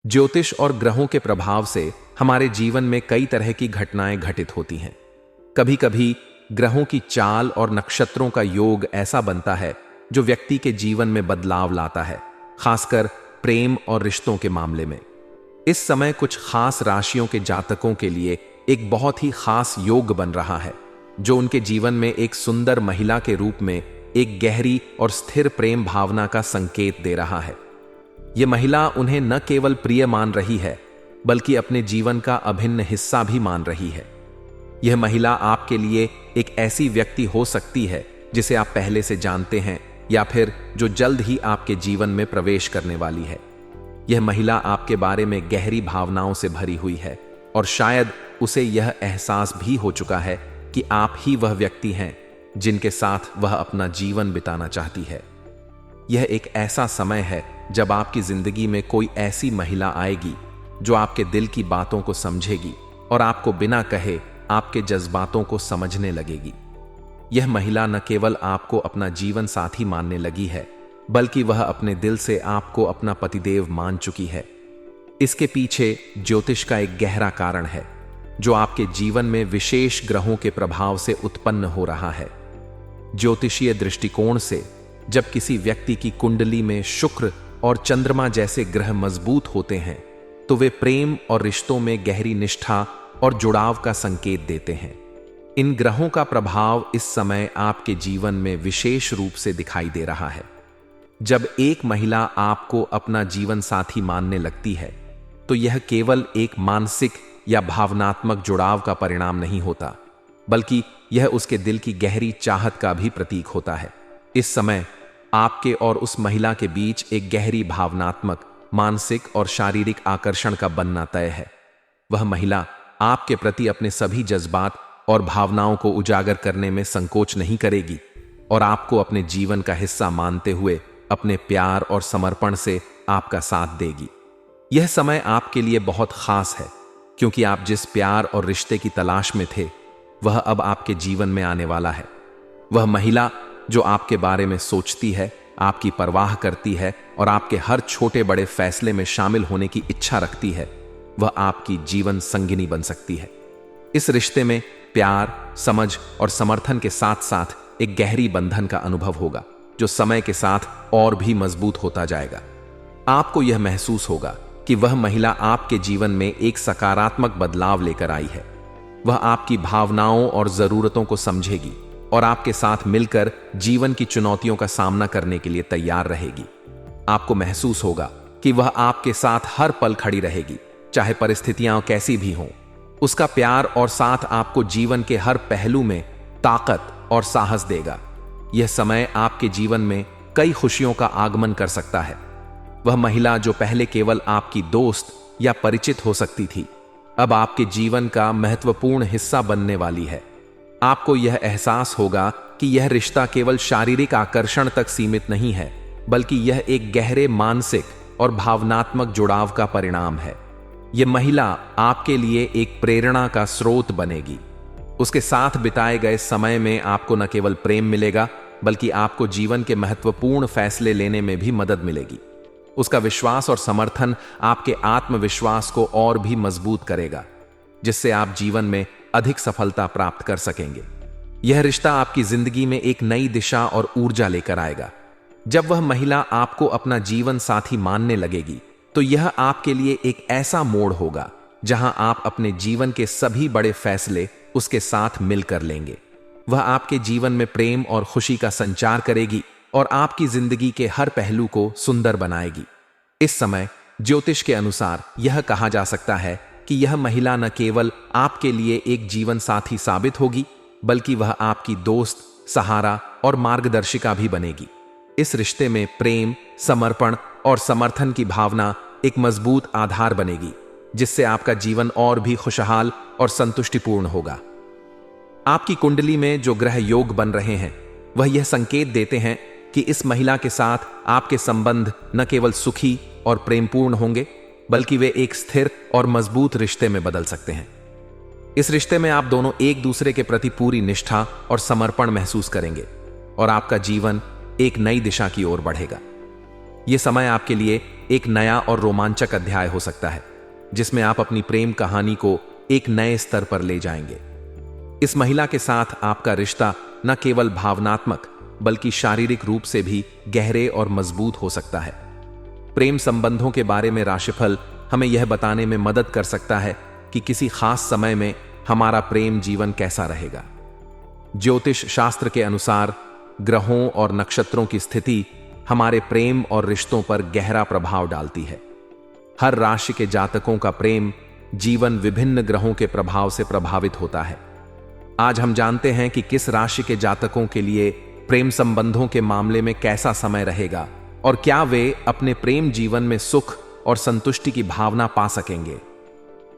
ज्योतिष और ग्रहों के प्रभाव से हमारे जीवन में कई तरह की घटनाएं घटित होती हैं। कभी कभी ग्रहों की चाल और नक्षत्रों का योग ऐसा बनता है जो व्यक्ति के जीवन में बदलाव लाता है, खासकर प्रेम और रिश्तों के मामले में। इस समय कुछ खास राशियों के जातकों के लिए एक बहुत ही खास योग बन रहा है, जो उनके जीवन में एक सुंदर महिला के रूप में एक गहरी और स्थिर प्रेम भावना का संकेत दे रहा है। यह महिला उन्हें न केवल प्रिय मान रही है, बल्कि अपने जीवन का अभिन्न हिस्सा भी मान रही है। यह महिला आपके लिए एक ऐसी व्यक्ति हो सकती है जिसे आप पहले से जानते हैं, या फिर जो जल्द ही आपके जीवन में प्रवेश करने वाली है। यह महिला आपके बारे में गहरी भावनाओं से भरी हुई है, और शायद उसे यह एहसास भी हो चुका है कि आप ही वह व्यक्ति हैं जिनके साथ वह अपना जीवन बिताना चाहती है। यह एक ऐसा समय है जब आपकी जिंदगी में कोई ऐसी महिला आएगी जो आपके दिल की बातों को समझेगी और आपको बिना कहे आपके जज्बातों को समझने लगेगी। यह महिला न केवल आपको अपना जीवन साथी मानने लगी है, बल्कि वह अपने दिल से आपको अपना पतिदेव मान चुकी है। इसके पीछे ज्योतिष का एक गहरा कारण है, जो आपके जीवन में विशेष ग्रहों के प्रभाव से उत्पन्न हो रहा है। ज्योतिषीय दृष्टिकोण से जब किसी व्यक्ति की कुंडली में शुक्र और चंद्रमा जैसे ग्रह मजबूत होते हैं, तो वे प्रेम और रिश्तों में गहरी निष्ठा और जुड़ाव का संकेत देते हैं। इन ग्रहों का प्रभाव इस समय आपके जीवन में विशेष रूप से दिखाई दे रहा है। जब एक महिला आपको अपना जीवन साथी मानने लगती है, तो यह केवल एक मानसिक या भावनात्मक जुड़ाव का परिणाम नहीं होता, बल्कि यह उसके दिल की गहरी चाहत का भी प्रतीक होता है। इस समय आपके और उस महिला के बीच एक गहरी भावनात्मक, मानसिक और शारीरिक आकर्षण का बनना तय है। वह महिला आपके प्रति अपने सभी जज्बात और भावनाओं को उजागर करने में संकोच नहीं करेगी, और आपको अपने जीवन का हिस्सा मानते हुए अपने प्यार और समर्पण से आपका साथ देगी। यह समय आपके लिए बहुत खास है, क्योंकि आप जिस प्यार और रिश्ते की तलाश में थे, वह अब आपके जीवन में आने वाला है। वह महिला जो आपके बारे में सोचती है, आपकी परवाह करती है और आपके हर छोटे बड़े फैसले में शामिल होने की इच्छा रखती है, वह आपकी जीवन संगिनी बन सकती है। इस रिश्ते में प्यार, समझ और समर्थन के साथ साथ एक गहरी बंधन का अनुभव होगा, जो समय के साथ और भी मजबूत होता जाएगा। आपको यह महसूस होगा कि वह महिला आपके जीवन में एक सकारात्मक बदलाव लेकर आई है। वह आपकी भावनाओं और जरूरतों को समझेगी और आपके साथ मिलकर जीवन की चुनौतियों का सामना करने के लिए तैयार रहेगी। आपको महसूस होगा कि वह आपके साथ हर पल खड़ी रहेगी, चाहे परिस्थितियां कैसी भी हों। उसका प्यार और साथ आपको जीवन के हर पहलू में ताकत और साहस देगा। यह समय आपके जीवन में कई खुशियों का आगमन कर सकता है। वह महिला जो पहले केवल आपकी दोस्त या परिचित हो सकती थी, अब आपके जीवन का महत्वपूर्ण हिस्सा बनने वाली है। आपको यह एहसास होगा कि यह रिश्ता केवल शारीरिक आकर्षण तक सीमित नहीं है, बल्कि यह एक गहरे मानसिक और भावनात्मक जुड़ाव का परिणाम है। यह महिला आपके लिए एक प्रेरणा का स्रोत बनेगी। उसके साथ बिताए गए समय में आपको न केवल प्रेम मिलेगा, बल्कि आपको जीवन के महत्वपूर्ण फैसले लेने में भी मदद मिलेगी। उसका विश्वास और समर्थन आपके आत्मविश्वास को और भी मजबूत करेगा, जिससे आप जीवन में अधिक सफलता प्राप्त कर सकेंगे। यह रिश्ता आपकी जिंदगी में एक नई दिशा और ऊर्जा लेकर आएगा। जब वह महिला आपको अपना जीवन साथी मानने लगेगी, तो यह आपके लिए एक ऐसा मोड़ होगा जहां आप अपने जीवन के सभी बड़े फैसले उसके साथ मिलकर लेंगे। वह आपके जीवन में प्रेम और खुशी का संचार करेगी और आपकी जिंदगी के हर पहलू को सुंदर बनाएगी। इस समय ज्योतिष के अनुसार यह कहा जा सकता है कि यह महिला न केवल आपके लिए एक जीवन साथी साबित होगी, बल्कि वह आपकी दोस्त, सहारा और मार्गदर्शिका भी बनेगी। इस रिश्ते में प्रेम, समर्पण और समर्थन की भावना एक मजबूत आधार बनेगी, जिससे आपका जीवन और भी खुशहाल और संतुष्टिपूर्ण होगा। आपकी कुंडली में जो ग्रह योग बन रहे हैं, वह यह संकेत देते हैं कि इस महिला के साथ आपके संबंध न केवल सुखी और प्रेमपूर्ण होंगे, बल्कि वे एक स्थिर और मजबूत रिश्ते में बदल सकते हैं। इस रिश्ते में आप दोनों एक दूसरे के प्रति पूरी निष्ठा और समर्पण महसूस करेंगे और आपका जीवन एक नई दिशा की ओर बढ़ेगा। यह समय आपके लिए एक नया और रोमांचक अध्याय हो सकता है, जिसमें आप अपनी प्रेम कहानी को एक नए स्तर पर ले जाएंगे। इस महिला के साथ आपका रिश्ता न केवल भावनात्मक बल्कि शारीरिक रूप से भी गहरे और मजबूत हो सकता है। प्रेम संबंधों के बारे में राशिफल हमें यह बताने में मदद कर सकता है कि किसी खास समय में हमारा प्रेम जीवन कैसा रहेगा। ज्योतिष शास्त्र के अनुसार ग्रहों और नक्षत्रों की स्थिति हमारे प्रेम और रिश्तों पर गहरा प्रभाव डालती है। हर राशि के जातकों का प्रेम जीवन विभिन्न ग्रहों के प्रभाव से प्रभावित होता है। आज हम जानते हैं कि किस राशि के जातकों के लिए प्रेम संबंधों के मामले में कैसा समय रहेगा और क्या वे अपने प्रेम जीवन में सुख और संतुष्टि की भावना पा सकेंगे।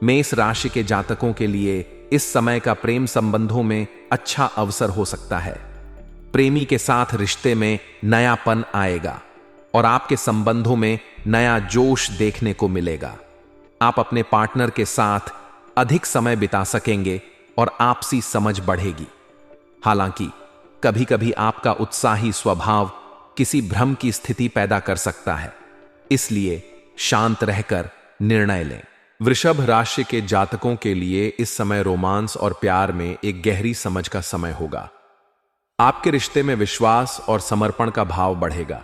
मेष राशि के जातकों के लिए इस समय का प्रेम संबंधों में अच्छा अवसर हो सकता है। प्रेमी के साथ रिश्ते में नयापन आएगा और आपके संबंधों में नया जोश देखने को मिलेगा। आप अपने पार्टनर के साथ अधिक समय बिता सकेंगे और आपसी समझ बढ़ेगी। हालांकि कभी कभी आपका उत्साही स्वभाव किसी भ्रम की स्थिति पैदा कर सकता है, इसलिए शांत रहकर निर्णय लें। वृषभ राशि के जातकों के लिए इस समय रोमांस और प्यार में एक गहरी समझ का समय होगा। आपके रिश्ते में विश्वास और समर्पण का भाव बढ़ेगा।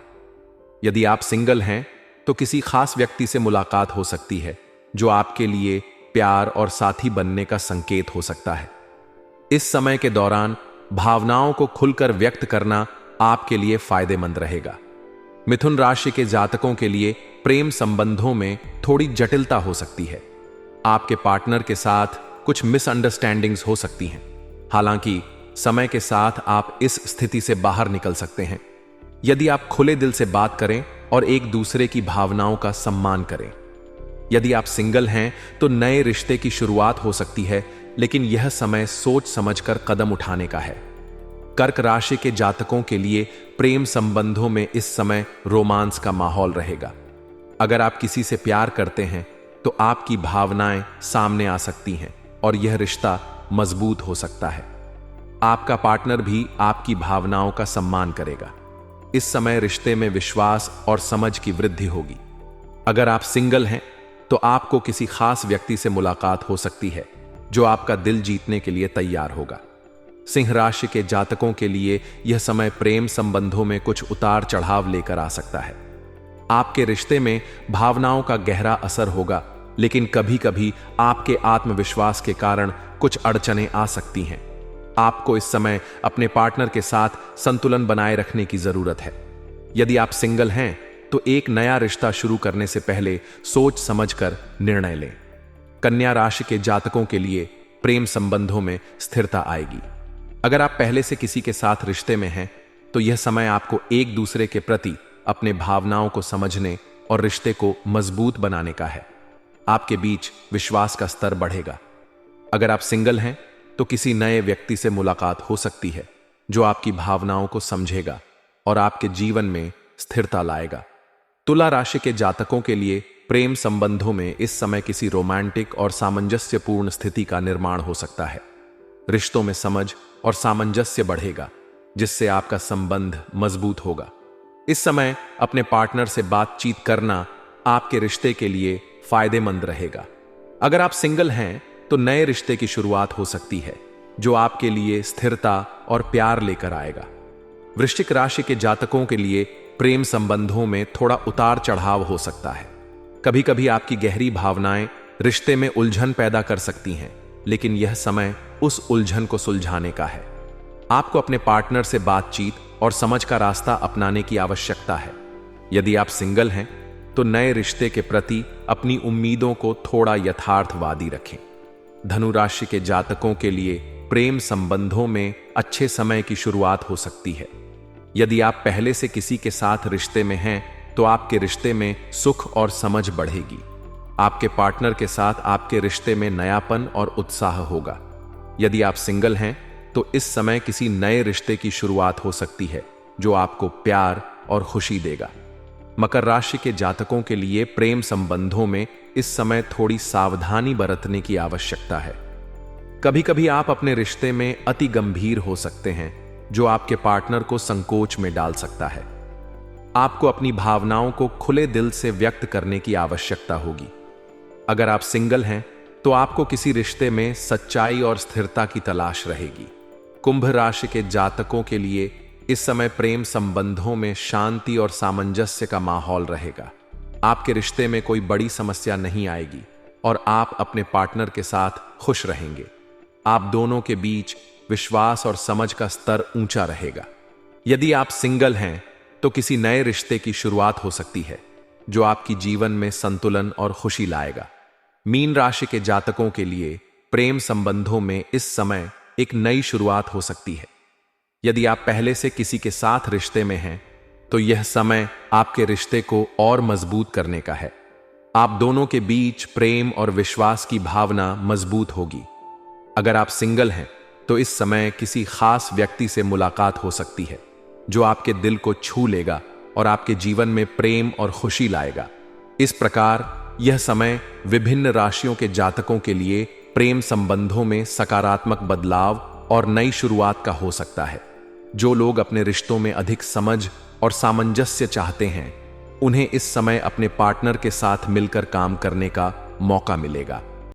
यदि आप सिंगल हैं तो किसी खास व्यक्ति से मुलाकात हो सकती है जो आपके लिए प्यार और साथी बनने का संकेत हो सकता है। इस समय के दौरान भावनाओं को खुलकर व्यक्त करना आपके लिए फायदेमंद रहेगा। मिथुन राशि के जातकों के लिए प्रेम संबंधों में थोड़ी जटिलता हो सकती है। आपके पार्टनर के साथ कुछ मिसअंडरस्टैंडिंग्स हो सकती हैं। हालांकि समय के साथ आप इस स्थिति से बाहर निकल सकते हैं यदि आप खुले दिल से बात करें और एक दूसरे की भावनाओं का सम्मान करें। यदि आप सिंगल हैं तो नए रिश्ते की शुरुआत हो सकती है, लेकिन यह समय सोच समझकर कदम उठाने का है। कर्क राशि के जातकों के लिए प्रेम संबंधों में इस समय रोमांस का माहौल रहेगा। अगर आप किसी से प्यार करते हैं तो आपकी भावनाएं सामने आ सकती हैं और यह रिश्ता मजबूत हो सकता है। आपका पार्टनर भी आपकी भावनाओं का सम्मान करेगा। इस समय रिश्ते में विश्वास और समझ की वृद्धि होगी। अगर आप सिंगल हैं तो आपको किसी खास व्यक्ति से मुलाकात हो सकती है जो आपका दिल जीतने के लिए तैयार होगा। सिंह राशि के जातकों के लिए यह समय प्रेम संबंधों में कुछ उतार चढ़ाव लेकर आ सकता है। आपके रिश्ते में भावनाओं का गहरा असर होगा, लेकिन कभी कभी आपके आत्मविश्वास के कारण कुछ अड़चनें आ सकती हैं। आपको इस समय अपने पार्टनर के साथ संतुलन बनाए रखने की जरूरत है। यदि आप सिंगल हैं तो एक नया रिश्ता शुरू करने से पहले सोच समझकर निर्णय लें। कन्या राशि के जातकों के लिए प्रेम संबंधों में स्थिरता आएगी। अगर आप पहले से किसी के साथ रिश्ते में हैं तो यह समय आपको एक दूसरे के प्रति अपने भावनाओं को समझने और रिश्ते को मजबूत बनाने का है। आपके बीच विश्वास का स्तर बढ़ेगा। अगर आप सिंगल हैं तो किसी नए व्यक्ति से मुलाकात हो सकती है जो आपकी भावनाओं को समझेगा और आपके जीवन में स्थिरता लाएगा। तुला राशि के जातकों के लिए प्रेम संबंधों में इस समय किसी रोमांटिक और सामंजस्यपूर्ण स्थिति का निर्माण हो सकता है। रिश्तों में समझ और सामंजस्य बढ़ेगा, जिससे आपका संबंध मजबूत होगा। इस समय अपने पार्टनर से बातचीत करना आपके रिश्ते के लिए फायदेमंद रहेगा। अगर आप सिंगल हैं तो नए रिश्ते की शुरुआत हो सकती है जो आपके लिए स्थिरता और प्यार लेकर आएगा। वृश्चिक राशि के जातकों के लिए प्रेम संबंधों में थोड़ा उतार चढ़ाव हो सकता है। कभी कभी आपकी गहरी भावनाएं रिश्ते में उलझन पैदा कर सकती हैं, लेकिन यह समय उस उलझन को सुलझाने का है। आपको अपने पार्टनर से बातचीत और समझ का रास्ता अपनाने की आवश्यकता है। यदि आप सिंगल हैं तो नए रिश्ते के प्रति अपनी उम्मीदों को थोड़ा यथार्थवादी रखें। धनु राशि के जातकों के लिए प्रेम संबंधों में अच्छे समय की शुरुआत हो सकती है। यदि आप पहले से किसी के साथ रिश्ते में हैं तो आपके रिश्ते में सुख और समझ बढ़ेगी। आपके पार्टनर के साथ आपके रिश्ते में नयापन और उत्साह होगा। यदि आप सिंगल हैं तो इस समय किसी नए रिश्ते की शुरुआत हो सकती है जो आपको प्यार और खुशी देगा। मकर राशि के जातकों के लिए प्रेम संबंधों में इस समय थोड़ी सावधानी बरतने की आवश्यकता है। कभी कभी आप अपने रिश्ते में अति गंभीर हो सकते हैं जो आपके पार्टनर को संकोच में डाल सकता है। आपको अपनी भावनाओं को खुले दिल से व्यक्त करने की आवश्यकता होगी। अगर आप सिंगल हैं तो आपको किसी रिश्ते में सच्चाई और स्थिरता की तलाश रहेगी। कुंभ राशि के जातकों के लिए इस समय प्रेम संबंधों में शांति और सामंजस्य का माहौल रहेगा। आपके रिश्ते में कोई बड़ी समस्या नहीं आएगी और आप अपने पार्टनर के साथ खुश रहेंगे। आप दोनों के बीच विश्वास और समझ का स्तर ऊंचा रहेगा। यदि आप सिंगल हैं तो किसी नए रिश्ते की शुरुआत हो सकती है जो आपकी जीवन में संतुलन और खुशी लाएगा। मीन राशि के जातकों के लिए प्रेम संबंधों में इस समय एक नई शुरुआत हो सकती है। यदि आप पहले से किसी के साथ रिश्ते में हैं तो यह समय आपके रिश्ते को और मजबूत करने का है। आप दोनों के बीच प्रेम और विश्वास की भावना मजबूत होगी। अगर आप सिंगल हैं तो इस समय किसी खास व्यक्ति से मुलाकात हो सकती है जो आपके दिल को छू लेगा और आपके जीवन में प्रेम और खुशी लाएगा। इस प्रकार यह समय विभिन्न राशियों के जातकों के लिए प्रेम संबंधों में सकारात्मक बदलाव और नई शुरुआत का हो सकता है। जो लोग अपने रिश्तों में अधिक समझ और सामंजस्य चाहते हैं, उन्हें इस समय अपने पार्टनर के साथ मिलकर काम करने का मौका मिलेगा।